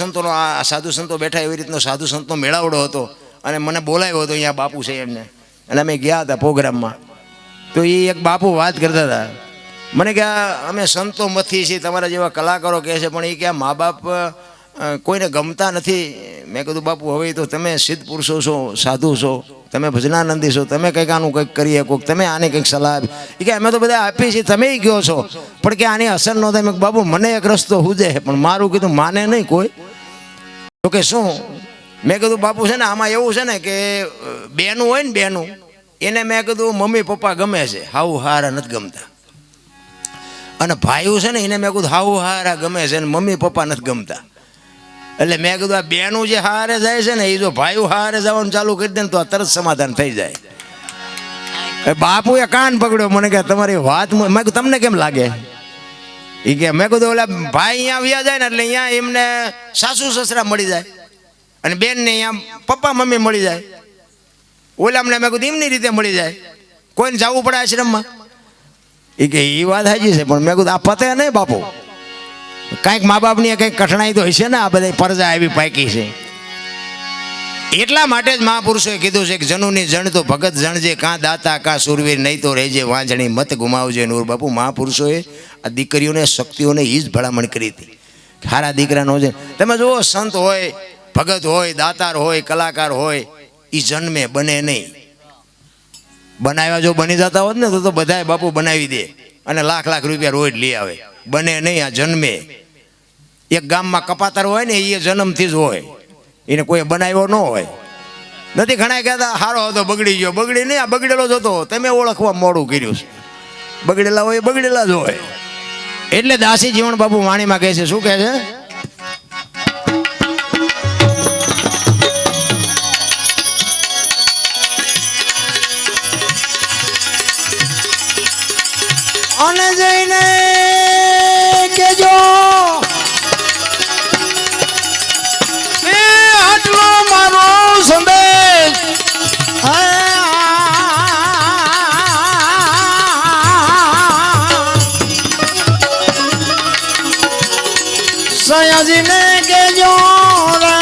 સંતો બેઠા, એવી રીતનો સાધુ સંતો મેળાવડો હતો, અને મને બોલાવ્યો હતો અહીંયા બાપુ છે એમને. અને અમે ગયા હતા પ્રોગ્રામમાં. તો એ એક બાપુ વાત કરતા હતા, મને કે અમે સંતો મથી છીએ, તમારા જેવા કલાકારો કહે છે, પણ એ કે મા બાપ કોઈને ગમતા નથી. મેં કીધું બાપુ હવે તો તમે સિદ્ધ પુરુષો છો, સાધુ છો, તમે ભજનાનંદી છો, તમે કંઈક આનું કંઈક કરીએ, કોઈક તમે આને કંઈક સલાહ આપી. એ કે અમે તો બધા આપીએ છીએ, તમે કહો છો, પણ કે આની અસર ન થાય. મેં બાપુ મને એક રસ્તો હુજે, પણ મારું કીધું માને નહીં કોઈ. તો કે શું? મેં કીધું બાપુ છે ને આમાં એવું છે ને કે બેનું હોય ને, બેનું એને મેં કીધું મમ્મી પપ્પા ગમે છે, હાઉ હારા નથી ગમતા. અને ભાઈઓ છે ને એને મેં કીધું હાઉ હારા ગમે છે, અને મમ્મી પપ્પા નથી ગમતા. એટલે મેં કીધું આ બેનું જે હારે જાય છે ને એ જો ભાઈઓ હારે જવાનું ચાલુ કરી દે ને તો આ તરત સમાધાન થઈ જાય. બાપુએ કાન પકડ્યો, મને કે તમારી વાત મેં કીધું તમને કેમ લાગે? એ કે મેં કીધું ઓલા ભાઈ અહીંયા વ્યા જાય ને એટલે અહીંયા એમને સાસુ સસરા મળી જાય અને બેનને અહીંયા પપ્પા મમ્મી મળી જાય. ઓલામને મેં કીધું એમની રીતે મળી જાય. કોઈને જવું પડે આશ્રમમાં? એ કે એ વાત સાચી છે, પણ મેં કીધું આ પતે નહીં બાપુ, કાંઈક મા બાપની કંઈક કઠણાઈ તો હશે ને, આ બધા પરજા આવી પાકી છે. એટલા માટે જ મહાપુરુષોએ કીધું છે કે જનુની જણ તો ભગત જણજે, કાં દાતા કાં સુરવીર, નહીં તો રહેજે વાંજણી, મત ગુમાવજે નૂર. બાપુ મહાપુરુષોએ આ દીકરીઓને શક્તિઓને એ જ ભલામણ કરી હતી. સારા દીકરાનો છે. તમે જુઓ, સંત હોય, ભગત હોય, દાતાર હોય, કલાકાર હોય, એ જન્મે બને નહીં. બનાવ્યા જો બની જતા હોત ને તો બધાએ બાપુ બનાવી દે અને લાખ લાખ રૂપિયા રોજ લઈ આવે. બને નહીં, આ જન્મે. એક ગામમાં કપાતર હોય ને એ જન્મથી જ હોય, એને કોઈ બનાવ્યો ન હોય. નથી ઘણા કહેતા સારો હતો બગડી ગયો, બગડી નહીં, આ બગડેલો જ હતો, તમે ઓળખવા મોડું કર્યું છે. બગડેલા હોય બગડેલા જ હોય. એટલે દાસી જીવન બાપુ વાણીમાં કહે છે, શું કહે છે? અને જઈને કેજો આટલો મારો સંદેશ સયાજીને કેજો રે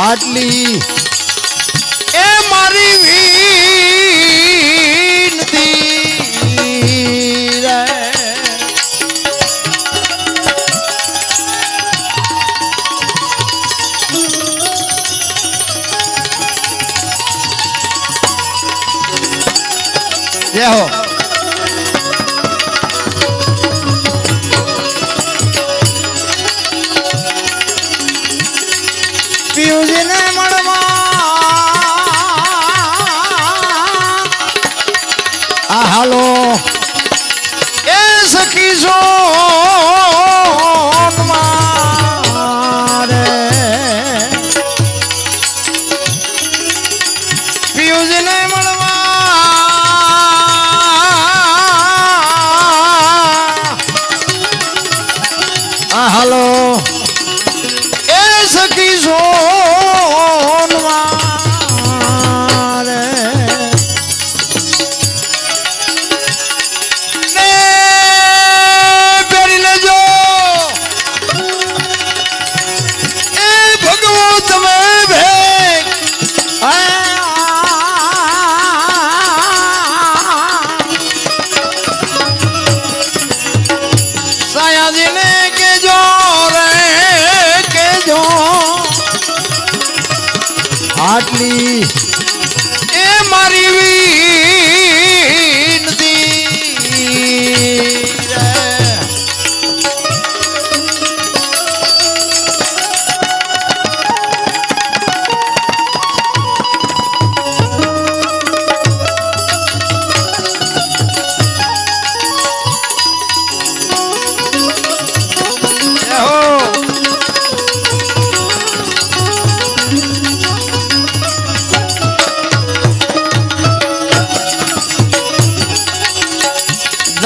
આટલી એ મારી જય હો. પિયુષને મળવા આ હાલો એ સખી છો મારે પિયુષને મળવા હાલો એ સખી સોનવારે ને પહેરી લેજો એ ભગવો તમે ભેગ સાયાજીને કેજો આટલી એ મારી વિનતી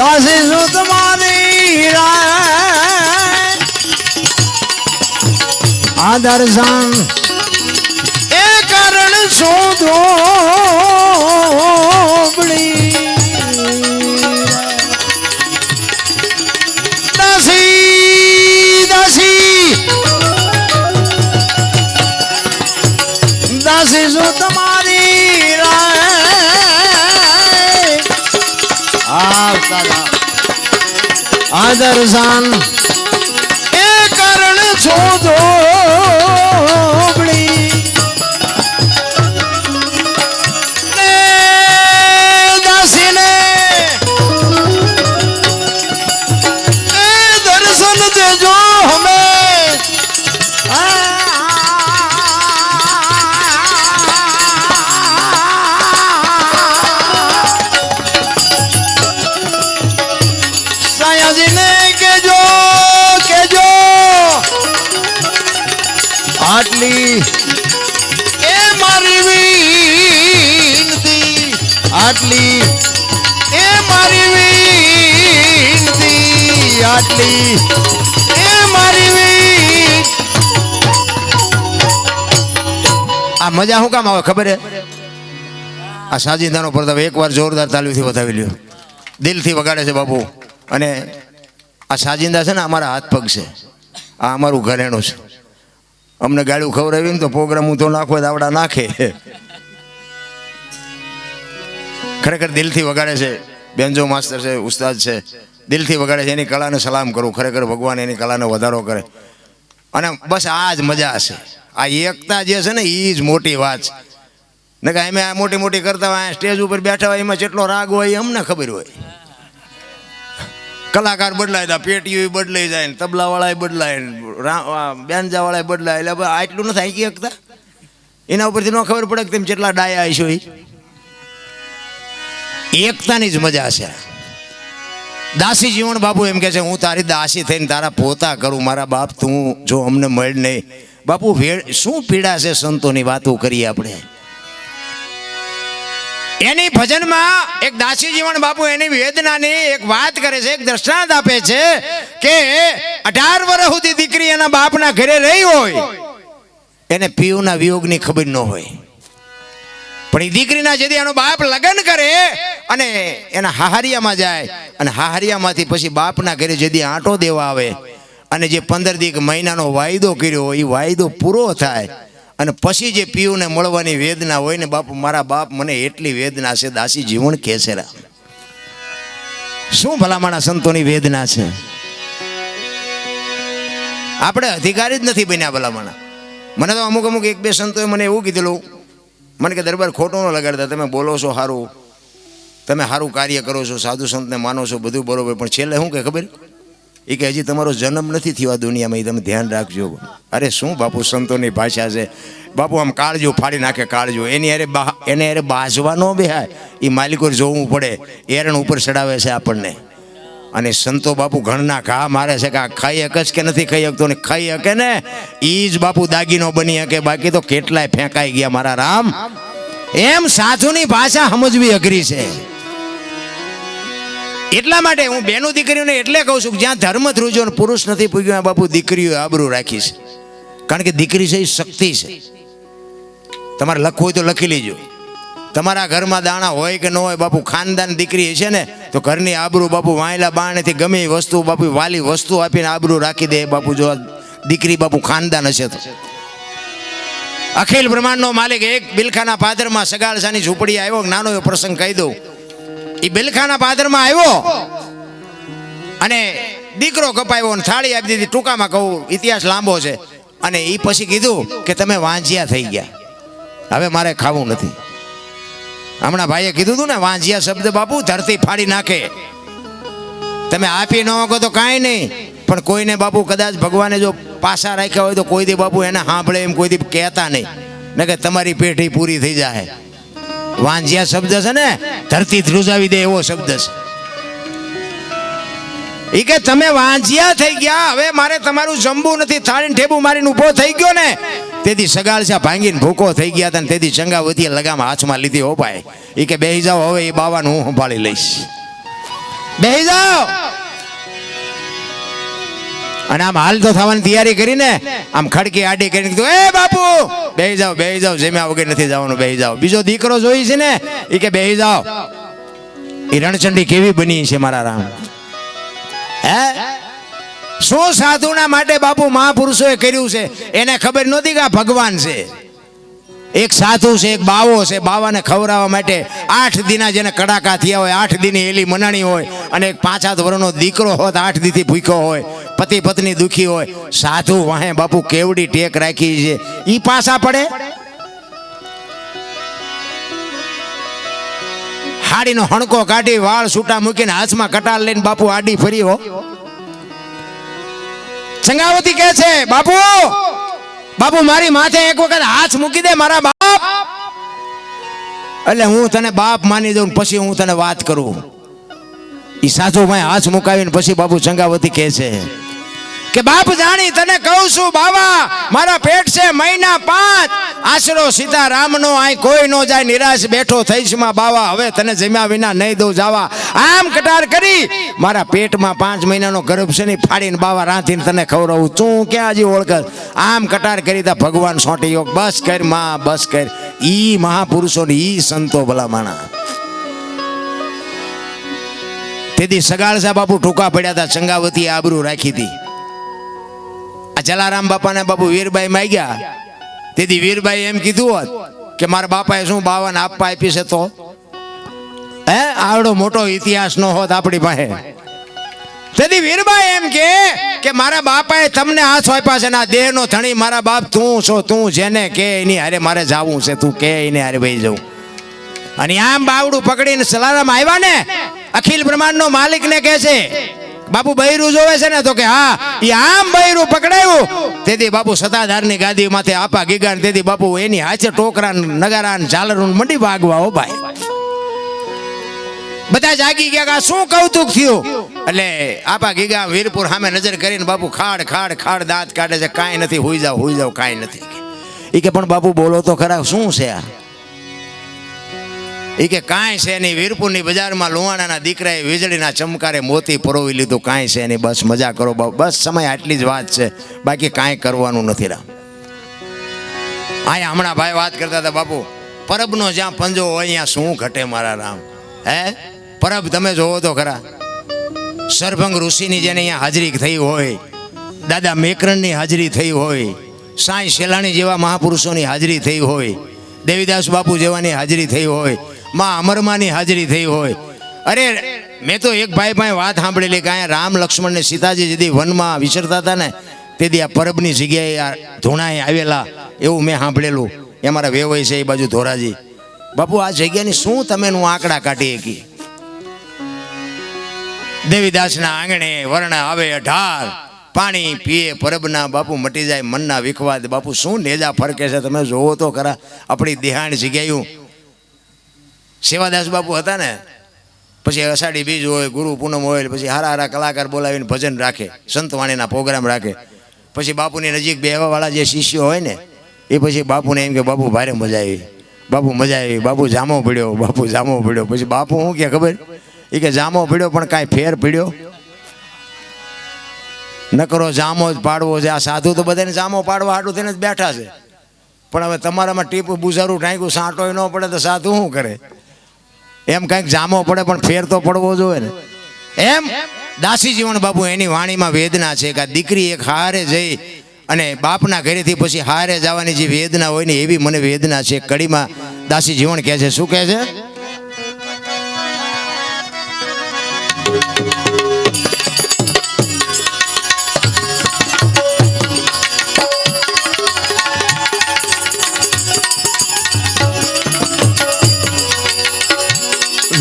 દાસી શું તમારી આ દર્શન એ કારણ શોધો દાસી દાસી દાસી શું તમારી આ દર્શન એ કારણ શોધો દાસીને એ દર્શન દેજો હમે સયાજીને કેજો આટલી એ મારી વિનતી, આટલી એ મારી વિનતી, આટલી એ મારી વિનતી. આ મજા શું કામ આવે ખબર હે? આ સાજિંદાનો પ્રતાપ એકવાર જોરદાર તાલીમથી વધાવી લ્યો. દિલથી વગાડે છે બાપુ. અને આ સાજિંદા છે ને અમારા હાથ પગ છે. આ અમારું ઘરેણું છે. અમને ગાળું ખવડાવી ને તો પ્રોગ્રામ હું તો નાખો આવડા નાખે. ખરેખર દિલથી વગાડે છે. બેન્જો માસ્ટર છે, ઉસ્તાદ છે, દિલથી વગાડે છે. એની કલાને સલામ કરું. ખરેખર ભગવાન એની કલાને વધારો કરે. અને બસ આ જ મજા છે. આ એકતા જે છે ને એ જ મોટી વાત છે. ને કે અમે આ મોટી મોટી કરતા હોય, સ્ટેજ ઉપર બેઠા હોય, એમાં જેટલો રાગ હોય અમને ખબર હોય. કલાકાર બદલાય તા, પેટીઓ બદલાઈ જાય, તબલાવાળા બદલાય, બેન્જાવાળા બદલાય. એટલે આટલું નથી આંકી શકતા. એના ઉપરથી ન ખબર પડે કે તમે જેટલા ડાયા હશો. એકતાની જ મજા છે. દાસી જીવન બાપુ એમ કે છે, હું તારી દાસી થઈને તારા પોતા કરું. મારા બાપ તું જો અમને મળ નહીં. બાપુ શું પીડા છે સંતોની વાતો કરીએ આપણે. એની ભજનમાં એક દાસી જીવન બાપુ એની વેદનાની એક વાત કરે છે, એક દ્રષ્ટાંત આપે છે કે 18 વર્ષ સુધી દીકરી એના બાપના ઘરે રહી હોય, એને પિયુના વિયોગની ખબર ન હોય. પણ એ દીકરીના જેથી એનો બાપ લગ્ન કરે અને એના હાહરિયામાં જાય, અને હાહરિયામાંથી પછી બાપના ઘરે જેથી આંટો દેવા આવે, અને જે 15 દી મહિનાનો વાયદો કર્યો હોય એ વાયદો પૂરો થાય, અને પછી જે પિયુને મળવાની વેદના હોય ને બાપુ, મારા બાપ મને એટલી વેદના છે. દાસી જીવન કહે છે. શું ભલામણા સંતોની વેદના છે. આપણે અધિકારી જ નથી બન્યા ભલામણા. મને તો અમુક એક બે સંતોએ મને એવું કીધેલું, મને કે દરબાર ખોટું ન લગાડતા, તમે બોલો છો સારું, તમે સારું કાર્ય કરો છો, સાધુ સંતને માનો છો, બધું બરોબર, પણ છેલ્લે શું કે ખબર? એ કે હજી તમારો જન્મ નથી થયો આ દુનિયામાં, એ તમે ધ્યાન રાખજો. અરે શું બાપુ સંતોની ભાષા છે બાપુ. આમ કાળજો ફાડી નાખે કાળજો. એને અરે બાજવા ન બેહાય, એ માલિકો જોવું પડે. એરણ ઉપર ચડાવે છે આપણને. અને સંતો બાપુ ઘણના ઘા મારે છે કે આ ખાઈ હક જ કે નથી ખાઈ શકતો, ને ખાઈ હકે ને એ જ બાપુ દાગીનો બની શકે. બાકી તો કેટલાય ફેંકાઈ ગયા મારા રામ. એમ સાધુની ભાષા સમજવી અઘરી છે. એટલા માટે હું બેનું દીકરીઓને એટલે કહું છું કે જ્યાં ધર્મ ધ્રુજો ને પુરુષ નથી પૂગ્યો બાપુ, દીકરીઓ આબરૂ રાખી છે. કારણ કે દીકરી છે એ શક્તિ છે. તમારે લખવું હોય તો લખી લેજો. તમારા ઘરમાં દાણા હોય કે ન હોય બાપુ, ખાનદાન દીકરી છે ને તો ઘરની આબરૂ બાપુ વાયલા બાણેથી ગમે એ વસ્તુ બાપુ વાલી વસ્તુ આપીને આબરૂ રાખી દે બાપુ. જો દીકરી બાપુ ખાનદાન હશે તો. અખિલ બ્રહ્માંડનો માલિક એક બિલખાના પાદરમાં સગાળસાની ઝૂંપડી આવ્યો. નાનો એવો પ્રસંગ કહી દઉં. એ બિલખાના પાદરમાં આવ્યો અને દીકરો કપાયો અને થાળી આપી દીધી. ટૂંકામાં કહું, ઇતિહાસ લાંબો છે. અને એ પછી કીધું કે તમે વાંજિયા થઈ ગયા, હવે મારે ખાવું નથી. હમણાં ભાઈએ કીધું હતું ને, વાંજિયા શબ્દ બાપુ ધરતી ફાડી નાખે. તમે આપી ન શકો તો કાંઈ નહીં, પણ કોઈને બાપુ કદાચ ભગવાને જો પાસા રાખ્યા હોય તો કોઈ દી બાપુ એને સાંભળે એમ કોઈ દી કહેતા નહીં, ને કે તમારી પેઢી પૂરી થઈ જાય. વાંજિયા શબ્દ છે ને ધરતી ધ્રુજાવી દે એવો શબ્દ છે. એ કે તમે વાંજિયા થઈ ગયા, હવે મારે તમારું જમવું નથી. થાળીને ઠેબુ મારીને ઊભો થઈ ગયો ને તેથી સગાળસા ભાંગીને ભૂકો થઈ ગયા હતા. તેથી ચંગાવતીએ લગામ હાથમાં લીધી. હો ભાઈ, એ કે બેહી જાઓ, હવે એ બાવાને હું સંભાળી લઈશ, બેહી જાઓ. અને આમ હાલ તો થવાની તૈયારી કરીને આમ ખડકી આડી કરીને કીધું, એ બાપુ બેહી જાઓ, બેહી જાઓ, જેમ્યા વગર નથી જવાનું, બેહી જાઓ. બીજો દીકરો જોઈ છે ને એ કે બેહી જાઓ. એ રણચંડી કેવી બની છે મારા રામ. હે શું સાધુના માટે બાપુ મહાપુરુષોએ કર્યું છે. એને ખબર નહોતી કે આ ભગવાન છે. એક સાધુ છે, એક બાવો છે. બાવાને ખવડાવવા માટે 8 દીના જેને કડાકા થયા હોય, 8 દીની એલી મનાણી હોય, અને એક 5-7 વર્ષનો દીકરો હોત 8 દીથી ભૂખ્યો હોય, પતિ પત્ની દુખી હોય, સાધુ વાહે બાપુ કેવડી ટેક રાખી છે. ઈ પાસા પડે. હાડીનો હણકો કાઢી વાળ છૂટા મૂકીને હાથમાં કટાર લઈને બાપુ આડી ફરી. હો ચંગાવતી કહે છે, બાપુ બાપુ મારી માથે એક વખત હાથ મૂકી દે મારા બાપ, એટલે હું તને બાપ માની દઉં, પછી હું તને વાત કરું. એ સાધુ ભાઈ હાથ મુકાવીને પછી બાપુ ચંગાવતી કહે છે, કે બાપ જાણી તને કહું છું બાવા, મારા પેટ છે મહિના 5, આશરો સીતારામનો આય કોઈ નો જાય, નિરાશ બેઠો થઈશ માં બાવા, હવે તને જમ્યા વિના નહીં દઉં જાવા. આમ કટાર કરી મારા પેટમાં 5 મહિનાનો ગર્ભ છે ને ફાડીને બાવા રાંધીને તને ખવડાવું, તું ક્યાં હજી ઓળખ. આમ કટાર કરી તા ભગવાન સોંટી યોગ, બસ કર માં બસ કર. ઈ મહાપુરુષો ને ઈ સંતો ભલા માણા. તેથી સગાળસા બાપુ ટૂંકા પડ્યા હતા, ચંગાવતી આબરૂ રાખી હતી. આ જલારામ બાપાને બાપુ વીરબાઈ માંગ્યા, તેથી વીરબાઈ એમ કીધું હોત કે મારા બાપાએ શું બાવાને આપવા આપી છે, તો આવડો મોટો ઇતિહાસ નો હોત આપણી પાસે. તેથી વીરબાઈ એમ કે મારા બાપાએ તમને હાથ આપ્યા છે ને આ દેહનો ધણી મારા બાપ તું છો, તું જેને કે એની હારે મારે જાવું છે, તું કે એને હારે ભાઈ જવું. અને આમ બાવડું પકડીને જલારામ આવ્યા ને, અખિલ બ્રહ્માંડનો માલિક ને કહે છે બાપુ બૈરું જોવે છે ને, તો કે હા. એ આમ બૈરું પકડાયું, તેથી બાપુ સતાધારની ગાદી માથે આપા ગીગા, તેથી બાપુ એની હાથે ટોકરા નગારા ઝાલરું મંડી ભાગવા. હો ભાઈ, બધા જાગી ગયા, શું કૌતુક થયું. એટલે આપા ગીગા વીરપુર સામે નજર કરીને બાપુ ખાડ ખાડ ખાડ દાંત કાઢે છે, કાંઈ નથી, હોઈ જાવ કાંઈ નથી. એ કે પણ બાપુ બોલો તો ખરા, શું છે આ? એ કે કાંઈ છે નહીં, વીરપુરની બજારમાં લુવાણાના દીકરાએ વીજળીના ચમકારે મોતી પરોવી લીધું, કાંઈ છે નહીં, બસ મજા કરો બાપુ, બસ સમય આટલી જ વાત છે, બાકી કાંઈ કરવાનું નથી. રામ અહીંયા હમણાં ભાઈ વાત કરતા હતા બાપુ, પરબનો જ્યાં પંજો હોય અહીંયા શું ઘટે મારા રામ. પરબ તમે જોવો તો ખરા, સરભંગ ઋષિની જેને અહીંયા હાજરી થઈ હોય, દાદા મેકરણની હાજરી થઈ હોય, સાંઈ શેલાણી જેવા મહાપુરુષોની હાજરી થઈ હોય, દેવીદાસ બાપુ જેવાની હાજરી થઈ હોય, માં અમરમાની હાજરી થઈ હોય. અરે મેં તો એક ભાઈ પાસે વાત સાંભળેલી કે અહીંયા રામ લક્ષ્મણ ને સીતાજી જેથી વનમાં વિચરતા હતા ને, તેથી આ પરબની જગ્યાએ આ ધૂણાએ આવેલા, એવું મેં સાંભળેલું. એ અમારા વેવાઈ છે એ બાજુ ધોરાજી. બાપુ આ જગ્યાની શું તમે આંકડા કાઢી શકી. દેવીદાસના આંગણે વર્ણ આવે 18, પાણી પીએ પરબના, બાપુ મટી જાય મનના વિખવાદ. બાપુ શું નેજા ફરકે છે, તમે જોવો તો ખરા. આપણી દેહાણ જગ્યાયું સેવાદાસ બાપુ હતા ને, પછી અષાઢી બીજ હોય, ગુરુ પૂનમ હોય, પછી હારા હારા કલાકાર બોલાવીને ભજન રાખે, સંતવાણીના પ્રોગ્રામ રાખે. પછી બાપુની નજીક બેહવાવાળા જે શિષ્યો હોય ને, એ પછી બાપુને એમ કે બાપુ ભારે મજા આવી, બાપુ મજા આવી, બાપુ જામો પીડ્યો, બાપુ જામો પીડ્યો. પછી બાપુ શું કે ખબર, એ કે જામો પીડ્યો પણ કાંઈ ફેર પીડ્યો નકરો જામો જ પાડવો છે. આ સાધુ તો બધાને જામો પાડવા હાટું થઈને જ બેઠા છે, પણ હવે તમારામાં ટીપ બુઝારું ટાંક્યું સાંટોય ન પડે તો સાધુ શું કરે. એમ કંઈક જામો પડે પણ ફેર તો પડવો જોઈએ ને. એમ દાસી જીવન બાપુ એની વાણીમાં વેદના છે કે આ દીકરી એક હારે જઈ અને બાપના ઘરેથી પછી હારે જવાની જે વેદના હોય ને, એવી મને વેદના છે. કડીમાં દાસી જીવન કહે છે, શું કહે છે?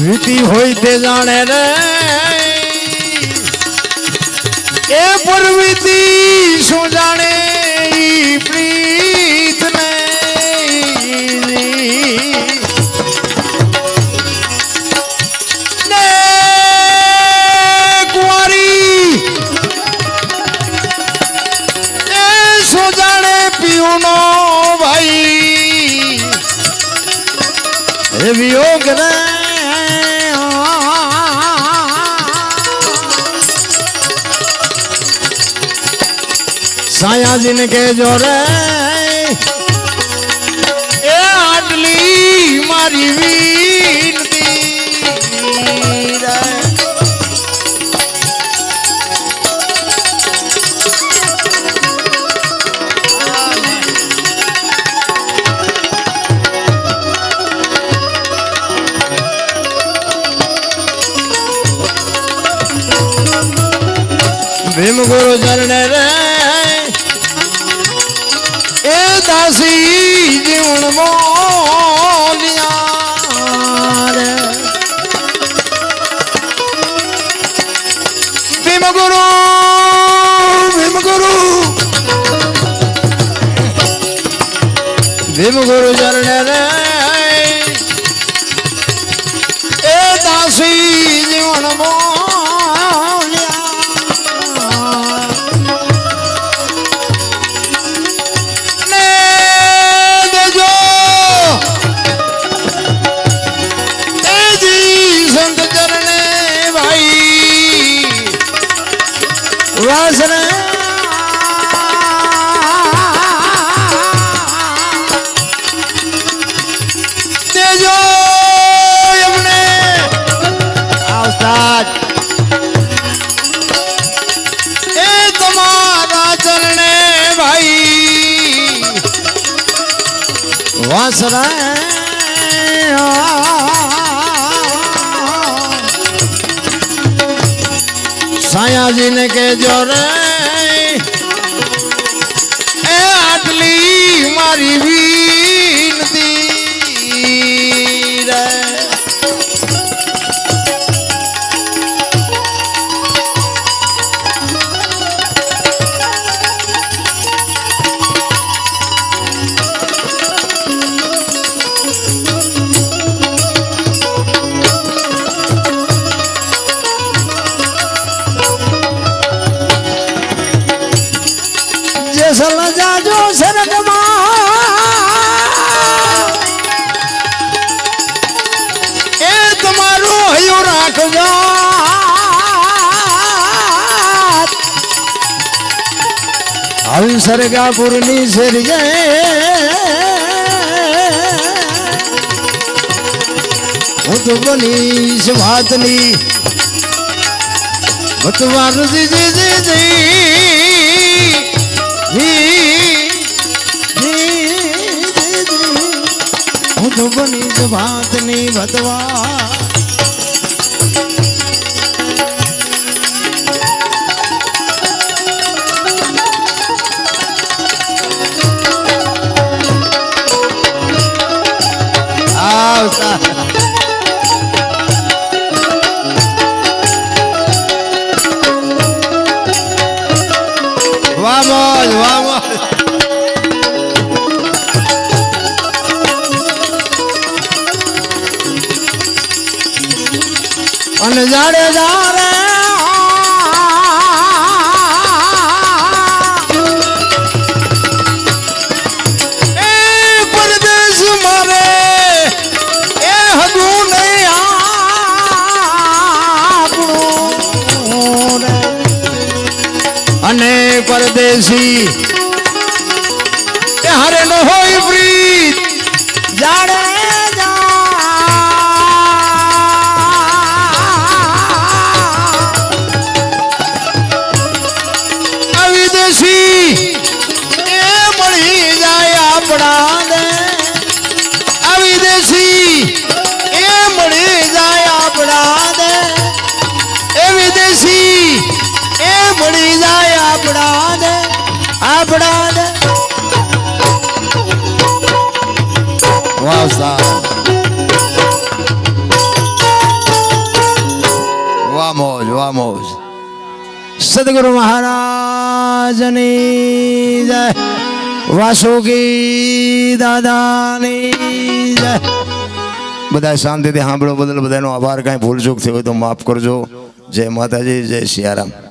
વીતી હોય તે જાણે રે, એ પરવીતી શું જાણે ઈ પ્રીત ને. કુંવારી એ શું જાણે પીવું નો ભાઈ, એ વિયોગ ને સાયાજીને કહેજો રે, એ આટલી મારી વિનતી રે. ભીમ ગુરુ ચરણે રે, એ દાસી જીવન બોલ્યા રે. ભીમ ગુરુ ભીમ ગુરુ ભીમ ગુરુ ચરણે રે, એ દાસી જીવન બોલ્યા. વાસરા સાયાજીને કેજો રે એ આટલી મારી વિનતી રે જેસલ જાજો શરદમાં એ તમારું હૈયું રાખજો આવી સરગાપુરની શેરીએ હું તો બનીશ વાતની ભતવારું હું તો બનીશ વાતની ભતવા આવતા Vamos, vamos. અને જાડે જારે એ પરદેશ મારે એ હદું નહીં આપણું રે અને પરદેશી એ હારે ન હોય પ્રીત જાડે વિદેશી એ મળી જાય આપણા ને વિદેશી એ મળી જાય આપણા ને એ વિદેશી એ મળી જાય આપણા ને વાહ સાહેબ વાહ મોજ સદગુરુ મહારાજની જય વાસુકી દાદાની જય બધા શાંતિથી સાંભળો બદલ બધાનો આભાર કાંઈ ભૂલ ચૂક થઈ હોય તો માફ કરજો જય માતાજી જય સિયારામ